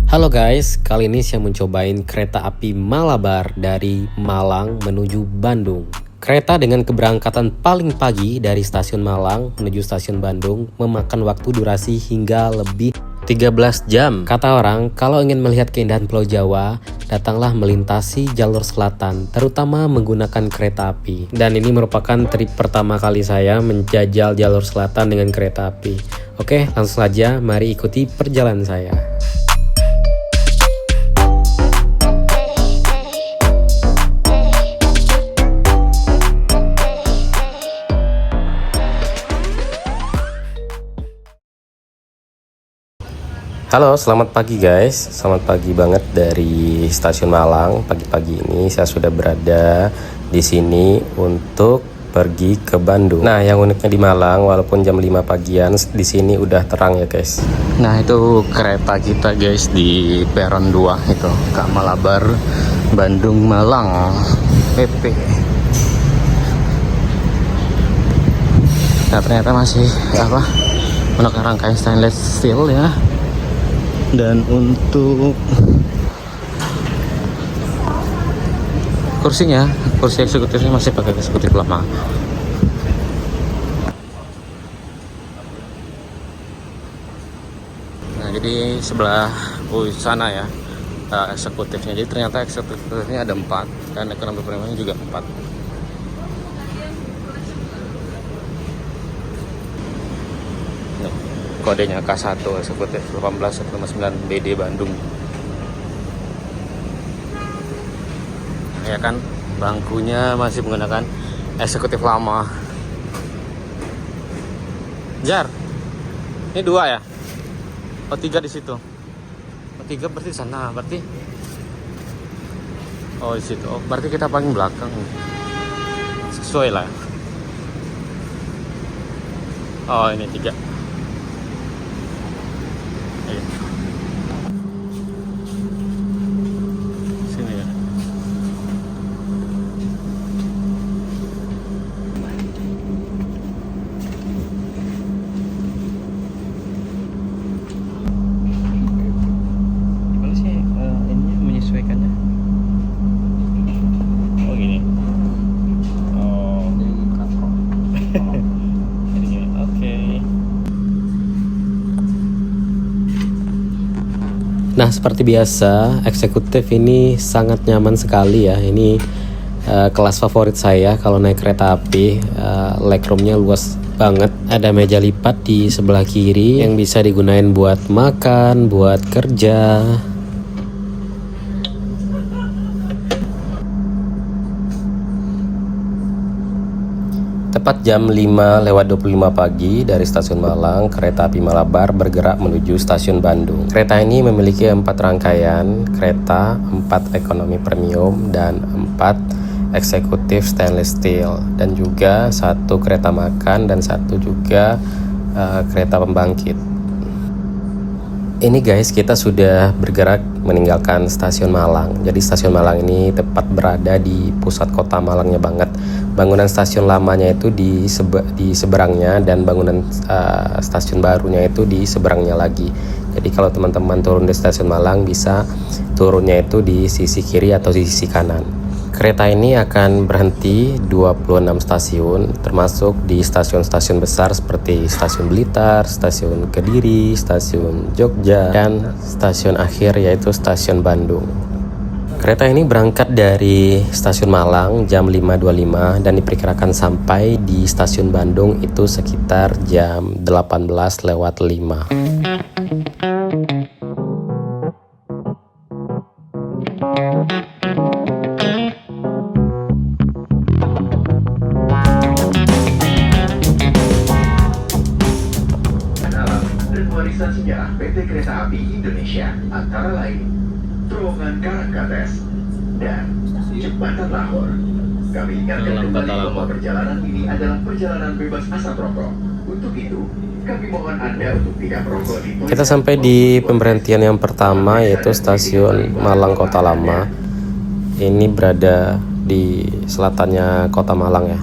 Halo guys, kali ini saya mencobain kereta api Malabar dari Malang menuju Bandung. Kereta dengan keberangkatan paling pagi dari stasiun Malang menuju stasiun Bandung memakan waktu durasi hingga lebih 13 jam. Kata orang, kalau ingin melihat keindahan Pulau Jawa, datanglah melintasi jalur selatan, terutama menggunakan kereta api. Dan ini merupakan trip pertama kali saya menjajal jalur selatan dengan kereta api. Oke, langsung saja, mari ikuti perjalanan saya. Halo, selamat pagi guys. Selamat pagi banget dari Stasiun Malang. Pagi-pagi ini saya sudah berada di sini untuk pergi ke Bandung. Nah, yang uniknya di Malang, walaupun jam 5 pagian, di sini udah terang ya guys. Nah, itu kereta kita guys di peron 2 itu, Kak Malabar Bandung Malang PP. Nah, ternyata masih menggunakan rangkaian stainless steel ya. Dan untuk kursinya, kursi eksekutifnya masih pakai eksekutif lama. Nah, jadi sebelah sana ya eksekutifnya. Jadi ternyata eksekutifnya ada 4 dan ekonomi premiumnya juga 4. Kodenya K1 eksekutif 18159 BD Bandung. Ya kan, bangkunya masih menggunakan eksekutif lama. Jar, ini 2 ya? Oh, 3 di situ. Oh, 3 berarti di sana, berarti. Oh, di situ. Oh, berarti kita paling belakang. Sesuai lah. Oh, ini 3. Sini ya. Gimana sih ini menyesuaikannya? Oh gini. Oh. Jadi gini. Oke. Nah, seperti biasa, eksekutif ini sangat nyaman sekali ya. Ini kelas favorit saya kalau naik kereta api. Legroomnya luas banget. Ada meja lipat di sebelah kiri yang bisa digunain buat makan, buat kerja. Tepat jam 5:25 pagi dari Stasiun Malang, kereta api Malabar bergerak menuju Stasiun Bandung. Kereta ini memiliki 4 rangkaian kereta, 4 ekonomi premium dan 4 eksekutif stainless steel, dan juga 1 kereta makan dan 1 juga kereta pembangkit. Ini guys, kita sudah bergerak meninggalkan Stasiun Malang. Jadi Stasiun Malang ini tepat berada di pusat kota Malangnya banget. Bangunan stasiun lamanya itu di seberangnya, dan bangunan stasiun barunya itu di seberangnya lagi. Jadi kalau teman-teman turun di Stasiun Malang, bisa turunnya itu di sisi kiri atau di sisi kanan. Kereta ini akan berhenti 26 stasiun, termasuk di stasiun-stasiun besar seperti Stasiun Blitar, Stasiun Kediri, Stasiun Jogja, dan stasiun akhir yaitu Stasiun Bandung. Kereta ini berangkat dari Stasiun Malang jam 5.25 dan diperkirakan sampai di Stasiun Bandung itu sekitar jam 18:05. Warisan sejarah PT Kereta Api Indonesia antara lain Terowongan Karangkates dan Jembatan Lahor. Kami ingatkan kembali bahwa perjalanan ini adalah perjalanan bebas asap rokok. Untuk itu, kami mohon Anda untuk tidak merokok di Kita sampai di pemberhentian yang pertama, yaitu Stasiun Malang Kota Lama. Ini berada di selatannya Kota Malang ya.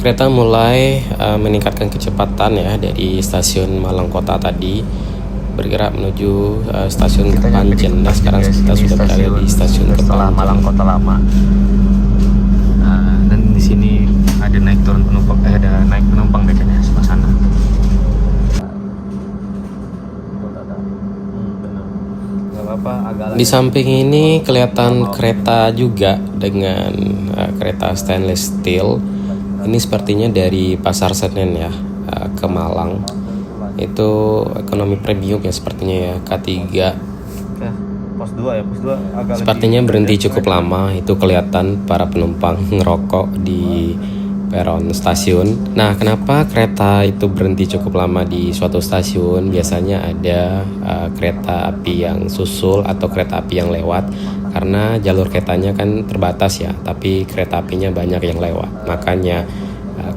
Kereta mulai meningkatkan kecepatan ya dari stasiun Malang Kota tadi, bergerak menuju stasiun Kepanjen. Nah, sekarang kita sudah berada di stasiun setelah Kepanjen. Malang Kota Lama. Nah, dan di sini ada naik turun penumpang, ada naik penumpang deh kayaknya sebelah sana. Di samping ini kelihatan kereta juga dengan kereta stainless steel. Ini sepertinya dari Pasar Senen ya ke Malang. Itu ekonomi premium ya sepertinya ya, K3. Pos 2 ya, pos 2 agak Sepertinya berhenti cukup lama. Itu kelihatan para penumpang ngerokok di peron stasiun. Nah, kenapa kereta itu berhenti cukup lama di suatu stasiun? Biasanya ada kereta api yang susul atau kereta api yang lewat, karena jalur keretanya kan terbatas ya, tapi kereta apinya banyak yang lewat. Makanya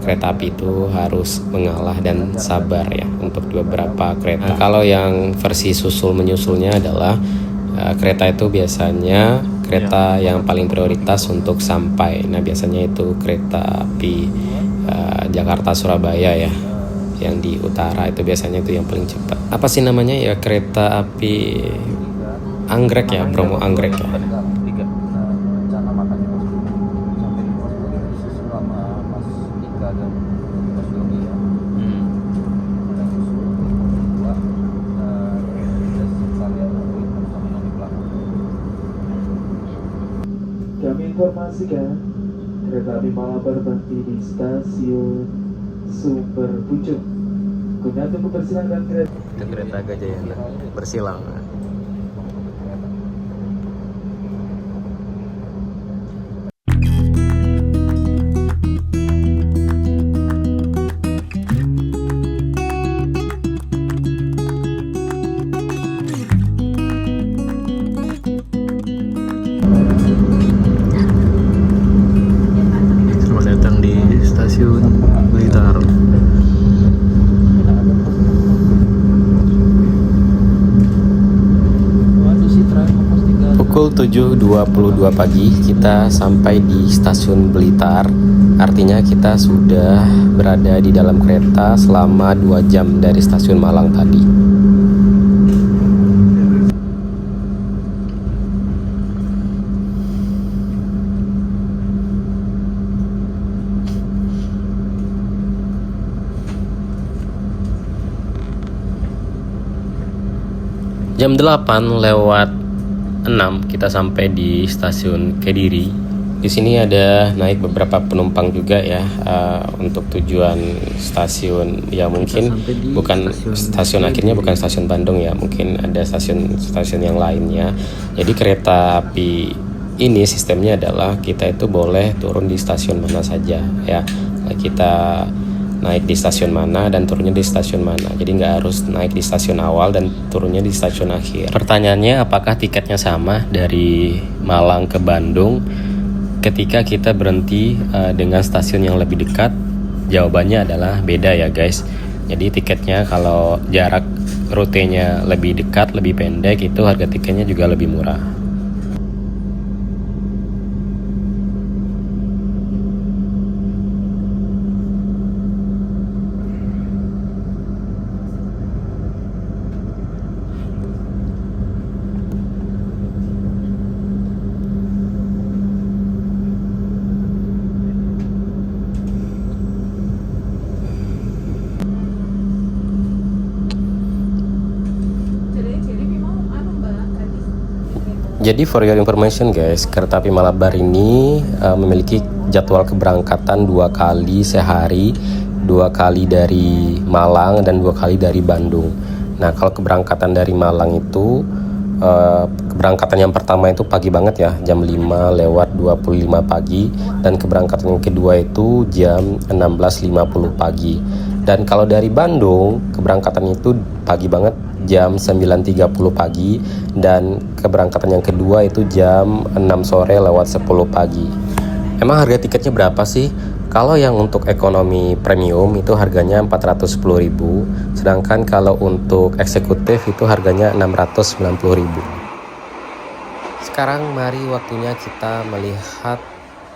kereta api itu harus mengalah dan sabar ya untuk beberapa kereta. Nah, kalau yang versi susul menyusulnya adalah kereta itu biasanya kereta yang paling prioritas untuk sampai. Nah, biasanya itu kereta api Jakarta Surabaya ya, yang di utara itu biasanya itu yang paling cepat. Apa sih namanya ya, kereta api Anggrek ya, Bromo Anggrek ya. Kami informasikan kereta api Malabar berhenti di stasiun Sumber Pucung. Guna untuk mempersilahkan kereta. Itu kereta Gajayana bersilang. Selamat datang di stasiun Blitar. Pukul 7.22 pagi kita sampai di stasiun Blitar. Artinya kita sudah berada di dalam kereta selama 2 jam dari stasiun Malang tadi. Jam 8:06 kita sampai di stasiun Kediri. Di sini ada naik beberapa penumpang juga ya, untuk tujuan stasiun ya, mungkin bukan stasiun akhirnya, bukan stasiun Bandung ya, mungkin ada stasiun yang lainnya. Jadi kereta api ini sistemnya adalah kita itu boleh turun di stasiun mana saja ya. Kita naik di stasiun mana dan turunnya di stasiun mana. Jadi nggak harus naik di stasiun awal dan turunnya di stasiun akhir. Pertanyaannya, apakah tiketnya sama dari Malang ke Bandung ketika kita berhenti dengan stasiun yang lebih dekat? Jawabannya adalah beda ya guys. Jadi tiketnya kalau jarak rutenya lebih dekat, lebih pendek, itu harga tiketnya juga lebih murah. Jadi for your information guys, kereta api Malabar ini memiliki jadwal keberangkatan 2 kali sehari, 2 kali dari Malang dan 2 kali dari Bandung. Nah, kalau keberangkatan dari Malang itu keberangkatan yang pertama itu pagi banget ya, jam 5:25 pagi, dan keberangkatan yang kedua itu jam 16:50 pagi. Dan kalau dari Bandung, keberangkatan itu pagi banget, jam 9:30 pagi, dan keberangkatan yang kedua itu jam 6 sore lewat 10 pagi. Emang harga tiketnya berapa sih? Kalau yang untuk ekonomi premium itu harganya 410.000, sedangkan kalau untuk eksekutif itu harganya 690.000. Sekarang mari waktunya kita melihat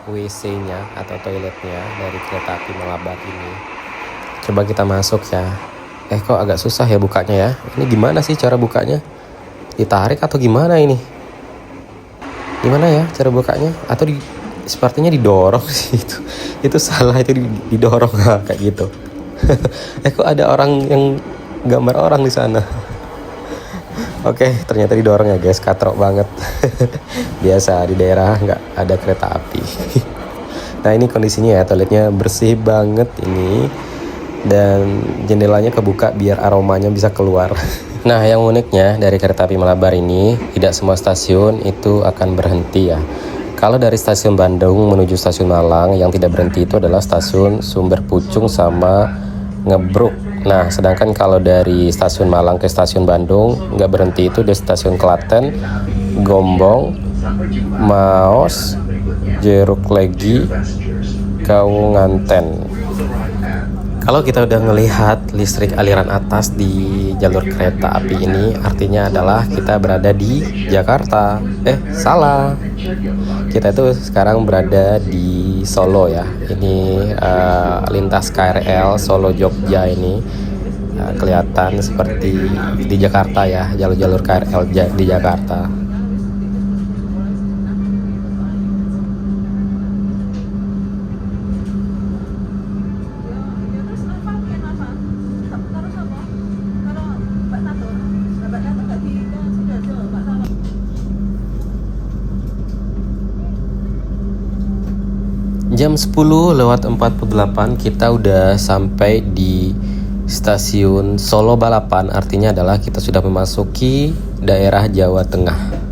WC-nya atau toiletnya dari kereta api Malabar ini. Coba kita masuk ya. Kok agak susah ya bukanya ya. Ini gimana sih cara bukanya? Ditarik atau gimana ini? Gimana ya cara bukanya? Atau sepertinya didorong sih itu. Itu salah, itu didorong kayak gitu. Kok ada orang yang gambar orang di sana? Oke, ternyata didorong ya guys, katrok banget. Biasa di daerah nggak ada kereta api. Nah ini kondisinya ya, toiletnya bersih banget ini. Dan jendelanya kebuka biar aromanya bisa keluar. Nah yang uniknya dari kereta api Malabar ini, tidak semua stasiun itu akan berhenti ya. Kalau dari stasiun Bandung menuju stasiun Malang, yang tidak berhenti itu adalah stasiun Sumber Pucung sama Ngebruk. Nah sedangkan kalau dari stasiun Malang ke stasiun Bandung nggak berhenti itu di stasiun Klaten, Gombong, Maos, Jeruk Legi, Kaunganten. Kalau kita udah ngelihat listrik aliran atas di jalur kereta api ini, artinya adalah kita berada di Jakarta. Salah. Kita itu sekarang berada di Solo ya. Ini lintas KRL Solo Jogja ini kelihatan seperti di Jakarta ya, jalur-jalur KRL di Jakarta. Jam 10:48 kita udah sampai di stasiun Solo Balapan, artinya adalah kita sudah memasuki daerah Jawa Tengah.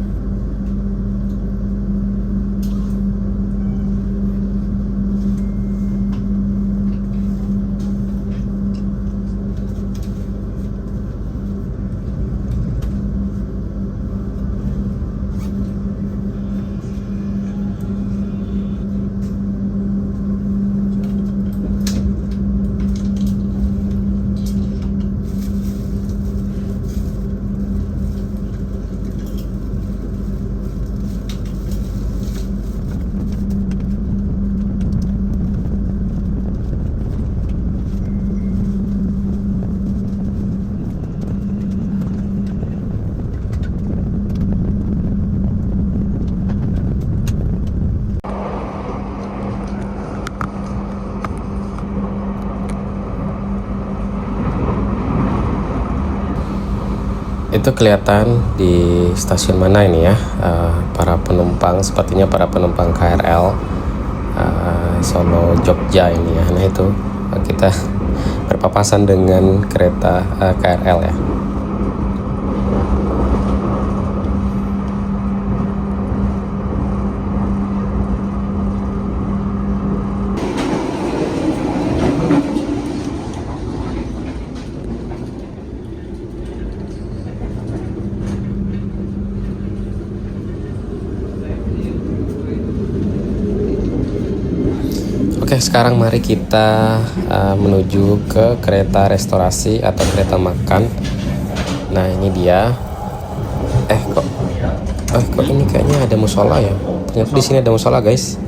Itu kelihatan di stasiun mana ini ya, para penumpang, sepertinya para penumpang KRL Solo Jogja ini ya. Nah itu kita berpapasan dengan kereta KRL ya. Oke, sekarang mari kita menuju ke kereta restorasi atau kereta makan. Nah, ini dia. Kok ini kayaknya ada musola ya? Ternyata di sini ada musola, guys.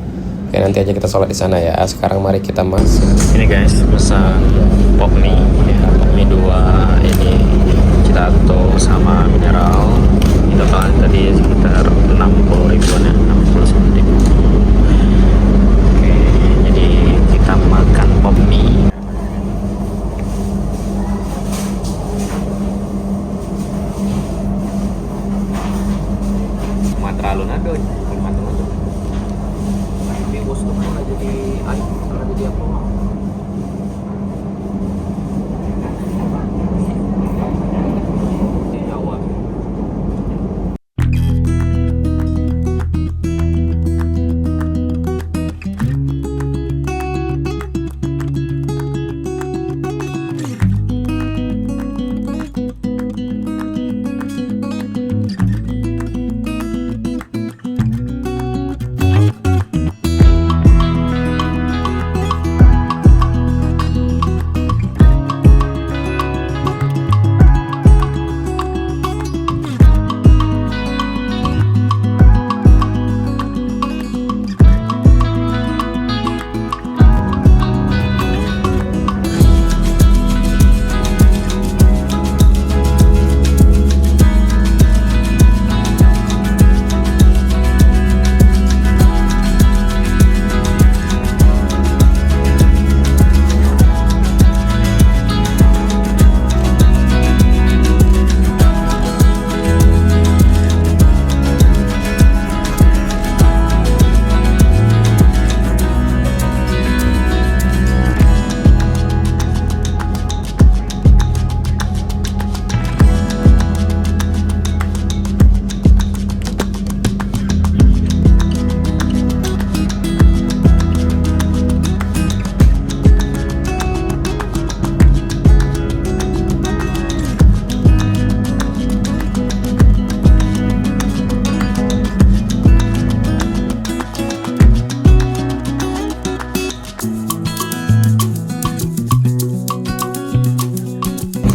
Oke, nanti aja kita sholat di sana ya. Sekarang mari kita masuk. Ini guys, pesan pop mie ya, pop mie 2 ini gelato sama mineral. Ini totalnya tadi sekitar 60 ribuan ya, 69 ribu. Oke, jadi kita makan pop mie. Sumatera Lunado, Sumatera Lunado. Tapi bos tuh malah jadi apa?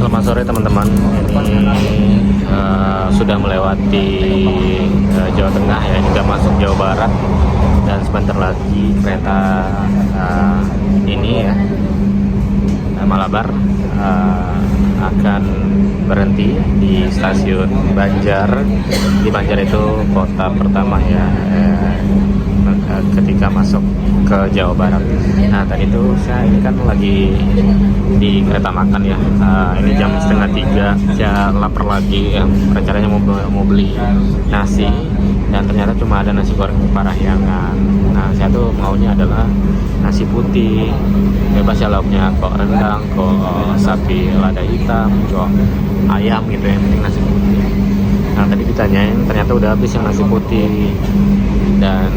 Selamat sore teman-teman. Ini sudah melewati Jawa Tengah ya, juga masuk Jawa Barat, dan sebentar lagi kereta ini ya Malabar akan berhenti di stasiun Banjar. Di Banjar itu kota pertama ya ketika masuk ke Jawa Barat. Nah tadi itu saya ini kan lagi di kereta makan ya. Ini jam 2:30, saya lapar lagi ya. Rencananya mau beli nasi, dan ternyata cuma ada nasi goreng parahyangan. Nah saya tuh maunya adalah nasi putih, bebas ya lauknya, kok rendang, kok sapi lada hitam, kok ayam gitu, yang penting nasi putih. Nah tadi ditanyain, ternyata udah habis yang nasi putih, dan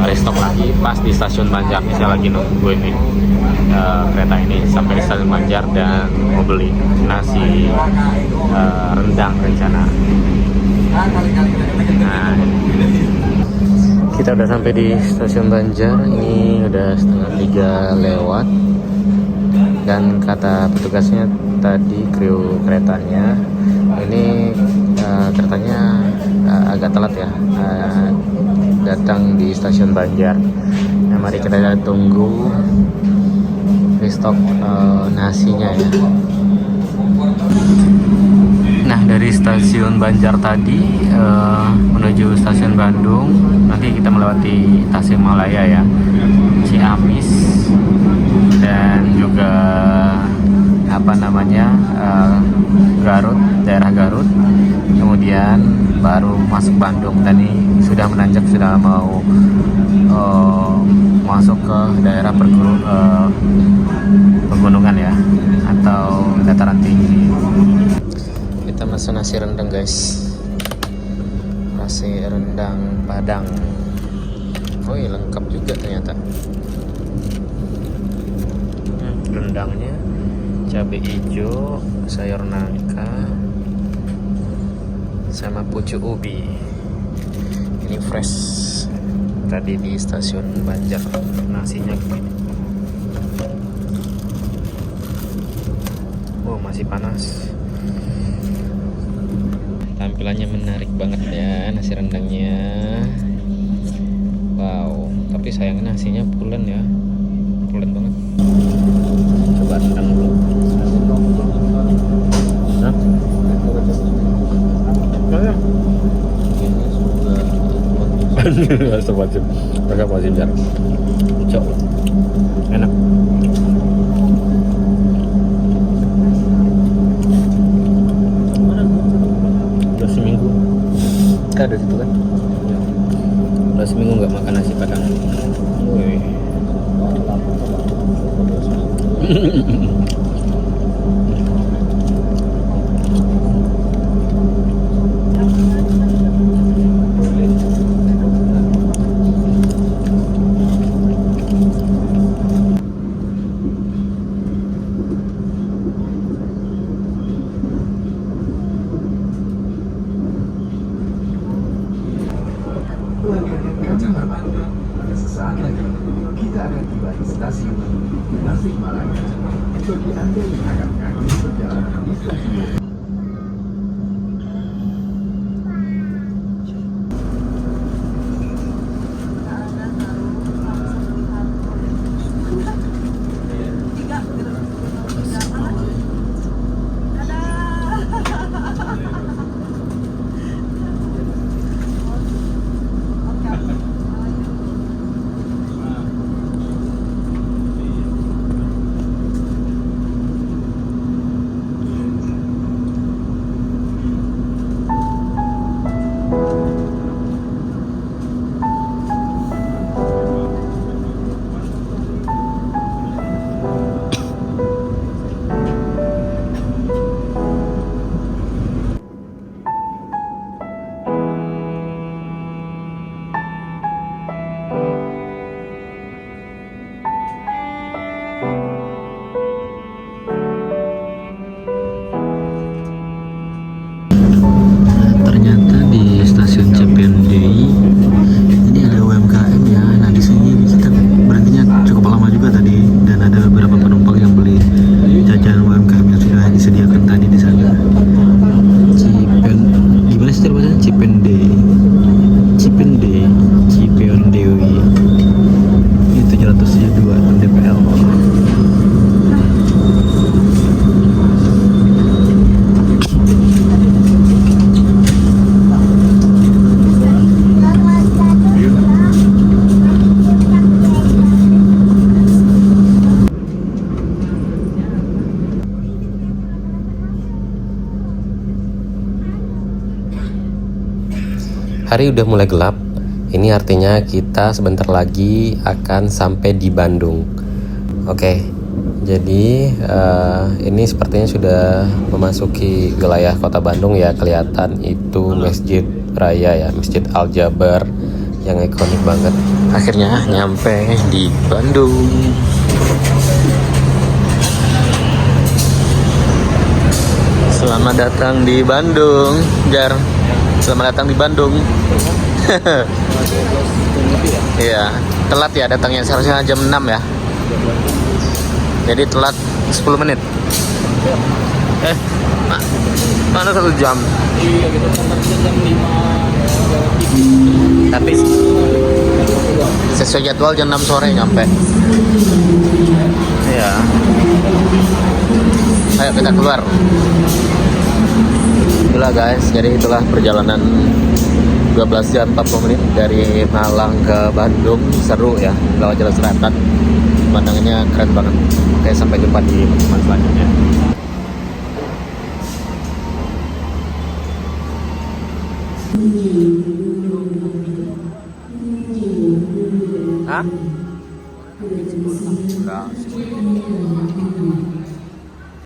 restock lagi pas di stasiun Banjar. Saya lagi nunggu ini kereta ini sampai di stasiun Banjar dan mau beli nasi rendang rencana. Nah, kita udah sampai di stasiun Banjar. Ini udah 2:30 lewat, dan kata petugasnya tadi kru keretanya ini keretanya agak telat ya datang di stasiun Banjar. Nah, mari kita tunggu restock nasinya ya. Nah dari stasiun Banjar tadi menuju stasiun Bandung, nanti kita melewati Tasikmalaya ya, Ciamis, dan juga Garut, daerah Garut, kemudian baru masuk Bandung. Dan ini sudah menanjak, sudah mau masuk ke daerah pegunungan ya, atau dataran tinggi. Kita pesan nasi rendang guys, nasi rendang Padang. Oh iya, lengkap juga ternyata. Rendangnya cabai hijau, sayur nangka, sama pucuk ubi. Ini fresh tadi di stasiun Banjar. Nasinya gini. Oh masih panas. Tampilannya menarik banget ya nasi rendangnya. Wow, tapi sayangnya nasinya pulen ya, pulen banget. Coba rendang dulu. Hah? Mana? Ini sudah Astagfirullahaladzim. Agak wajib jar. Cok. Enak. Udah seminggu. Ada situ kan? Udah seminggu nggak makan nasi Padang. Wih. Sesaat lagi kita akan tiba di stasiun Tasikmalaya. Bagi Anda yang akan mengambil perjalanan di stasiun Hari udah mulai gelap. Ini artinya kita sebentar lagi akan sampai di Bandung. Oke, jadi ini sepertinya sudah memasuki wilayah kota Bandung ya. Kelihatan itu Masjid Raya ya, Masjid Al Jabar yang ikonik banget. Akhirnya nyampe di Bandung. Selamat datang di Bandung, Jar. Selamat datang di Bandung. Iya, telat ya datangnya, seharusnya jam 6 ya. Jadi telat 10 menit. Mana 1 jam? Iya gitu kan jam 5. Tapi sesuai jadwal jam 6 sore nyampe. Iya. Ayo kita keluar. Itulah guys, jadi itulah perjalanan 12 jam 40 menit dari Malang ke Bandung. Seru ya, lewat jalur selatan. Pemandangannya keren banget. Oke, sampai jumpa di pertemuan selanjutnya. Hah? Enggak.